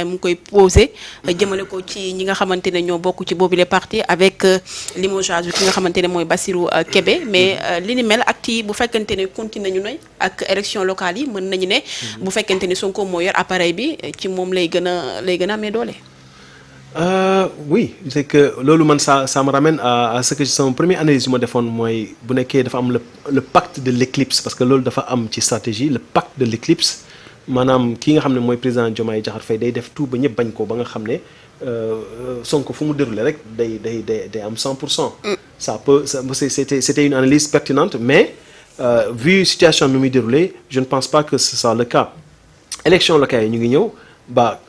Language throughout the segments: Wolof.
mu ngi koy posé jëmale ko ci ñi nga xamante ne ñoo bokk ci boobu les partis avec limogeage ki nga xamante ne mooy Bassirou Kébé mais li ni mel ak ci bu fekkente ne continué nañu ne ak élection locale yi mën nañu ne bu fekkente ne Sonko moo yor appareil bi ci moom lay gën a amee doole. Oui c'est que loolu man ça me ramène à ce que sama première analyse yu ma defoon mooy bu nekkee dafa am le pacte de l'éclipse parce que loolu dafa am ci stratégie le pacte de l'éclipse maanaam ki nga xam ne mooy président Diomaye Diakhar Faye day def tout ba ñëpp bañ ko ba nga xam ne Sonko fu mu déroulé rek day am 100%. Ça peut c'était une analyse pertinente mais vu situation nu muy déroulé je ne pense pas que ce soit le cas. Élection locale yi ñu ngi ñëw ba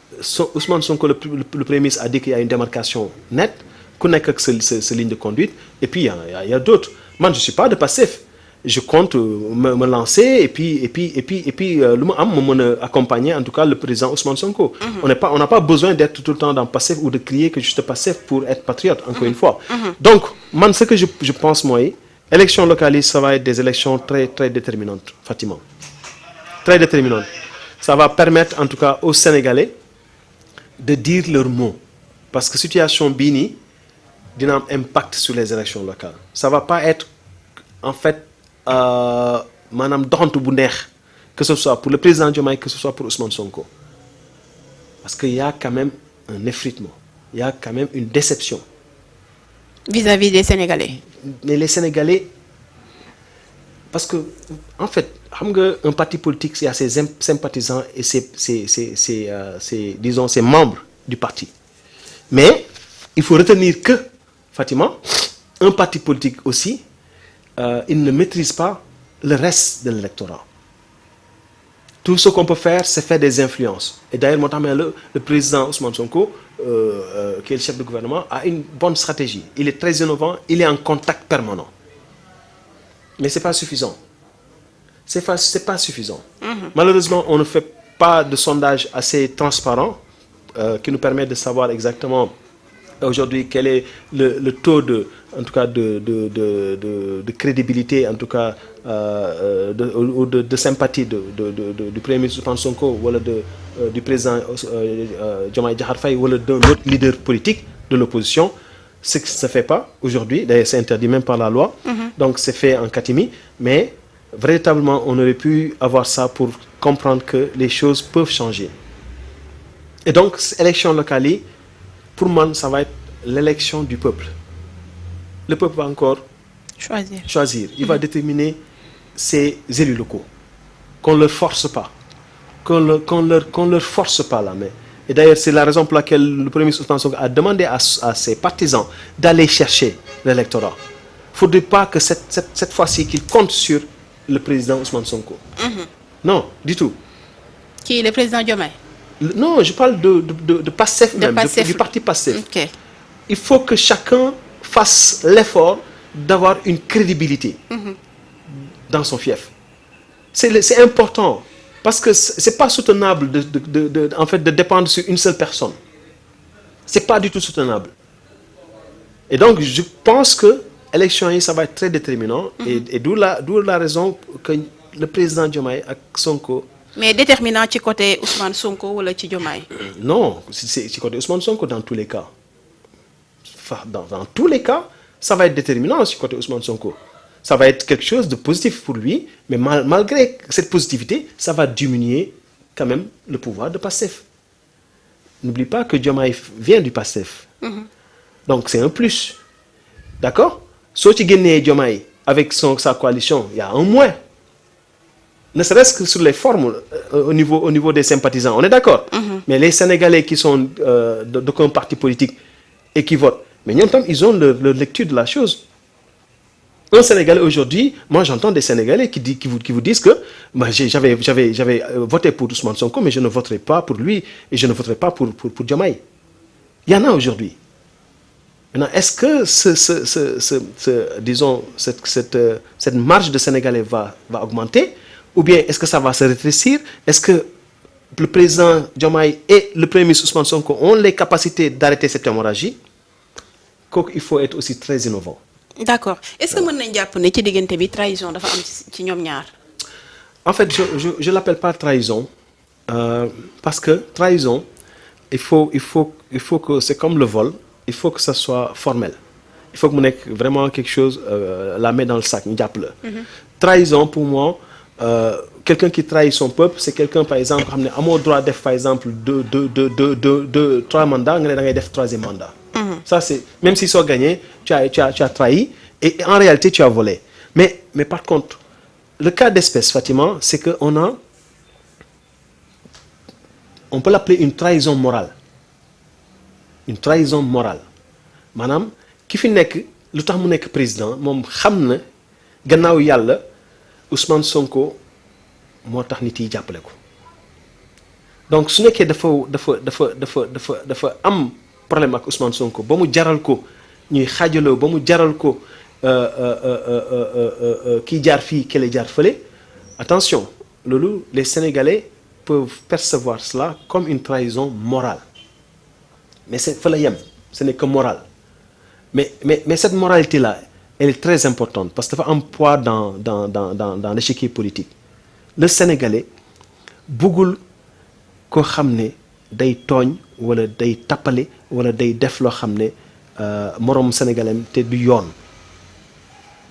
Ousmane Sonko le Premier ministre a dit qu'il y a une démarcation nette ku nekk ak sa ligne de conduite et puis il y a d'autres man je suis pas de Pastef. Je compte me lancer et puis lu ma am ma mën a accompagner en tout cas le président Ousmane Sonko. On n'a pas besoin d'être tout le temps dans Pastef ou de crier que je suis Pastef pour être patriote encore une fois. Donc man ce que je pense mooy élection locale yi ça va être des élections très très déterminantes Fatima très déterminantes. Ça va permettre en tout cas aux Sénégalais de dire leur mot parce que situation bii nii dina am impact sur les élections locales. Ça va pas être en fait maanaam doxantu bu neex que ce soit pour le président Diomaye que ce soit pour Ousmane Sonko parce que y a quand même un effritement il y a quand même une déception vis-à-vis des Sénégalais. Mais les Sénégalais parce que en fait xam nga un parti politique il y a ses sympathisants et ses disons ses membres du parti mais il faut retenir que Fatima un parti politique aussi il ne maîtrise pas le reste de l'électorat. Tout ce qu'on peut faire, c'est faire des influences. Et d'ailleurs, moo tax le président Ousmane Sonko, qui est le chef du gouvernement, a une bonne stratégie. Il est très innovant, il est en contact permanent. Mais c'est pas suffisant. C'est pas suffisant. Malheureusement, on ne fait pas de sondage assez transparent qui nous permet de savoir exactement aujourd'hui quel est le taux en tout cas de crédibilité en tout cas ou de sympathie du premier ministre Ousmane Sonko wala du président Diomaye Diakhar Faye wala d'un autre leader politique de l'opposition ce qui se fait pas aujourd'hui d'ailleurs c'est interdit même par la loi donc c'est fait en catimini mais véritablement on aurait pu avoir ça pour comprendre que les choses peuvent changer et donc élection locale yi pour moi ça va être l'élection du peuple. Le peuple va encore choisir. Il va déterminer ses élus locaux. Qu'on leur force pas. Qu'on leur force pas la main. Et d'ailleurs, c'est la raison pour laquelle le Premier ministre Ousmane Sonko a demandé à ses partisans d'aller chercher l'électorat. Il ne faudrait pas que cette fois-ci qu'ils comptent sur le président Ousmane Sonko. Non, du tout. Qui est le président Diomaye? Non, je parle de Pastef même, du parti Pastef. Okay. Il faut que chacun fasse l'effort d'avoir une crédibilité dans son fief. C'est important parce que c'est pas soutenable en fait de dépendre sur une seule personne. C'est pas du tout soutenable. Et donc je pense que élection yi ça va être très déterminant et d'où la raison que le président Diomaye ak Sonko. Mais déterminant ci côté Ousmane Sonko wala ci Diomaye? Non, c'est ci côté Ousmane Sonko dans tous les cas. Dans tous les cas, ça va être déterminant sur côté Ousmane Sonko. Ça va être quelque chose de positif pour lui, mais malgré cette positivité, ça va diminuer quand même le pouvoir de Pastef. N'oublie pas que Diomaye vient du Pastef. Donc c'est un plus. D'accord? Soo ci génnee Diomaye avec sa coalition, il y a un moins. Ne serait-ce que sur les formes au niveau des sympathisants, on est d'accord? Mais les Sénégalais qui sont d'aucun parti politique et qui votent, mais ñoom tam ils ont leur lecture de la chose. Un Sénégalais aujourd'hui, moi j'entends des Sénégalais qui vous disent que j'avais voté pour Ousmane Sonko mais je ne voterai pas pour lui et je ne voterai pas pour Diomaye. Il y en a aujourd'hui. Maintenant, est-ce que disons cette marge de Sénégalais va augmenter ou bien est-ce que ça va se rétrécir? Est-ce que le président Diomaye et le premier ministre Ousmane Sonko ont les capacités d'arrêter cette hémorragie? Kooku il faut être aussi très innovant. D'accord. Est-ce que mën nañ jàpp ne ci diggante bi trahison dafa am ci ñoom ñaar? En fait je l'appelle pas trahison parce que trahison il faut que c'est comme le vol, il faut que ça soit formel. Il faut que mu nekk vraiment quelque chose la main dans le sac ñu jàpp la. Trahison pour moi quelqu'un qui trahit son peuple c'est quelqu'un par exemple xam ne amoo droit def par exemple trois mandats nga ne da ngay def troisième mandat. Ça c'est même si soo gagné tu as trahi et en réalité tu as volé mais par contre le cas d'espèce Fatima c'est que on peut l'appeler une trahison morale maanaam ki fi nekk lu tax mu nekk président moom xam na gannaaw yàlla Ousmane Sonko moo tax nit yi jàppale ko donc su nekkee dafa am problème ak Ousmane Sonko ba mu jaral ko ñuy xaajaloo ba mu jaral ko kii jaar fii kële jaar fële attention loolu les Sénégalais peuvent percevoir cela comme une trahison morale mais c'est fa la yem ce n'est que moral mais cette moralité là elle est très importante parce que dafa am poids dans l'échiquier politique le Sénégalais bëggul koo xam ne day tooñ wala day tappale wala day def loo xam ne moroom Sénégalais te du yoon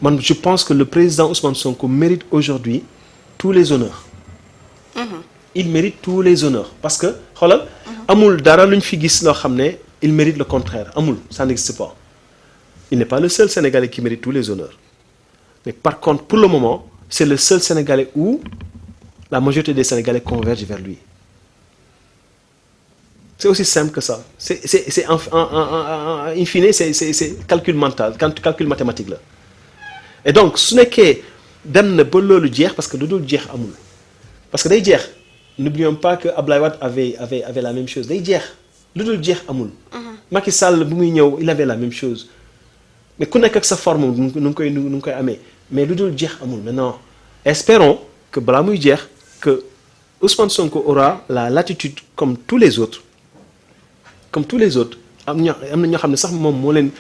man je pense que le président Ousmane Sonko mérite aujourd'hui tous les honneurs. Il mérite tous les honneurs parce que xoolal amul dara lu ñu fi gis loo xam ne il mérite le contraire amul ça n'existe pas il n'est pas le seul Sénégalais qui mérite tous les honneurs mais par contre pour le moment c'est le seul Sénégalais où la majorité des Sénégalais convergent vers lui c'est aussi simple que ça c'est in fine c'est calcul mental calcul mathématique là et donc su nekkee dem na ba loolu jeex parce que lu dul jeex amul parce que day jeex n'oublions pas que Abdoulaye Wade avait la même chose day jeex lu dul jeex amul. Macky Sall bu muy ñëw il avait la même chose mais ku nekk ak sa forme nu ngi koy amee mais lu dul jeex amul maintenant espérons que balaa muy jeex que Ousmane Sonko aura la latitude comme tous les autres am na ñoo xam ne sax moom moo leen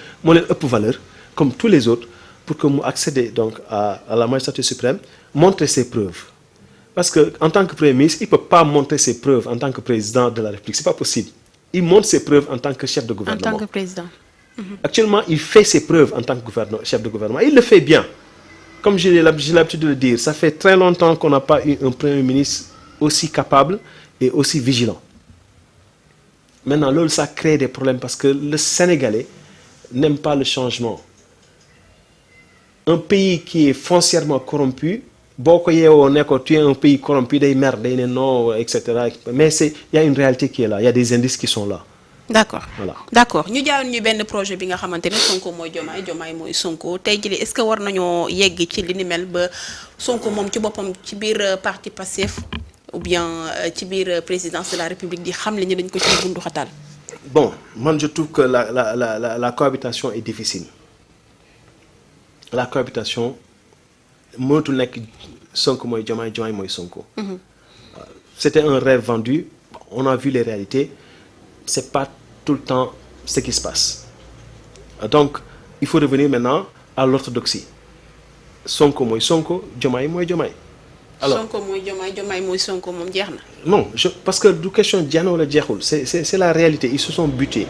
ëpp valeur comme tous les autres pour que mu accéder donc à la magistrature suprême montrer ses preuves. Parce que en tant que Premier ministre, il peut pas montrer ses preuves en tant que président de la République, c'est pas possible. Il montre ses preuves en tant que chef de gouvernement. En tant que président. Actuellement, il fait ses preuves en tant que chef de gouvernement. Il le fait bien. Comme j'ai l'habitude de le dire, ça fait très longtemps qu'on n'a pas eu un Premier ministre aussi capable et aussi vigilant. Maintenant, là, ça crée des problèmes parce que le Sénégalais n'aime pas le changement. Un pays qui est foncièrement corrompu, boo ko yeewoo ne ko tu es un pays corrompu day mer day ne non et cetera mais il y a une réalité qui est là il y a des indices qui sont là. D'accord voilà d'accord ñu jaayoon ñu benn projet bi nga xamante ne Sonko mooy Diomaye mooy Sonko tey jii est-ce que war nañoo yegg ci li ni mel ba Sonko moom ci boppam ci biir parti Pastef ou bien ci biir présidence de la République di xam le ñu dañ ko ci bundu xatal. Bon man je trouve que la cohabitation est difficile la cohabitation. mënatul nekk Sonko mooy Diomaye mooy Sonko. C'était un rêve vendu on a vu les réalités c'est pas tout le temps ce qui se passe donc il faut revenir maintenant à l'orthodoxie Sonko mooy Sonko Diomaye mooy Diomaye. alors Sonko mooy Diomaye mooy Sonko moom jeex na. non parce que du question jeex na wala jeexul c'est la réalité ils se sont butés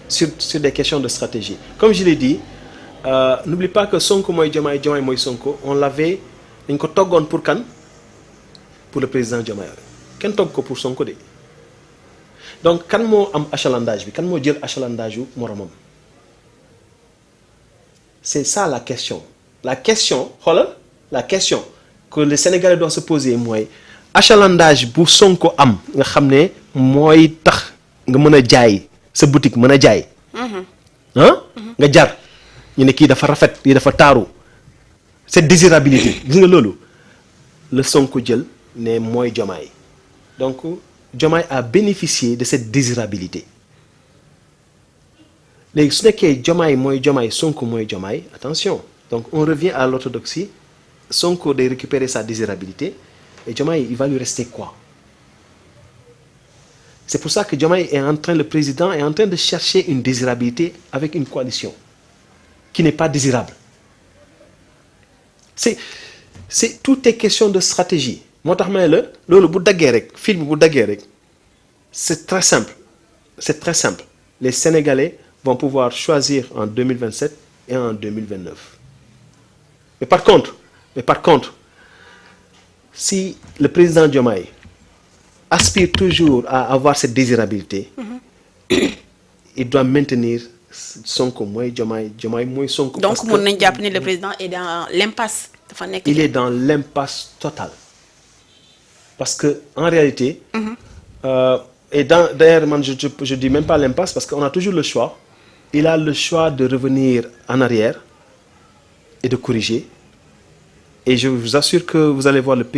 sur des questions de stratégie comme je l'ai dit. N'oublie pas que Sonko mooy Diomaye mooy Sonko on l'avait dañ ko toggoon pour kan pour le président Diomaye kenn togg ko pour Sonko de donc kan moo am achalandage bi kan moo jël achalandage yu moromam c'est ça la question xoolal la question que le Sénégalais doit se poser mooy achalandage bu Sonko am nga xam ne mooy tax nga mën a jaay sa boutique mën a jaay nga jar ñu ne kii dafa rafet kii dafa taaru cette désirabilité gis nga loolu la Sonko jël ne mooy Diomaye donc Diomaye a bénéficié de cette désirabilité léegi su nekkee Diomaye mooy Diomaye Sonko mooy Diomaye attention donc on revient à l'orthodoxie Sonko day récupérer sa désirabilité et Diomaye il va lui rester quoi c'est pour ça que Diomaye le président est en train de chercher une désirabilité avec une coalition qui n'est pas désirable c'est tout est question de stratégie moo tax ma ne la loolu bu daggee rek film bu daggee rek c'est très simple c'est très simple. Les Sénégalais vont pouvoir choisir en 2027 et en 2029. Mais par contre, si le président Diomaye aspire toujours à avoir cette désirabilité, il doit maintenir Sonko mooy Diomaye mooy Sonko. Donc mën nañ jàpp ne le président est dans l'impasse. dafa nekk il est dans l'impasse totale. Parce que en réalité, et d'ailleurs, je dis même pas l'impasse parce qu'on a toujours le choix. Il a le choix de revenir en arrière et de corriger. Et je vous assure que vous allez voir le pays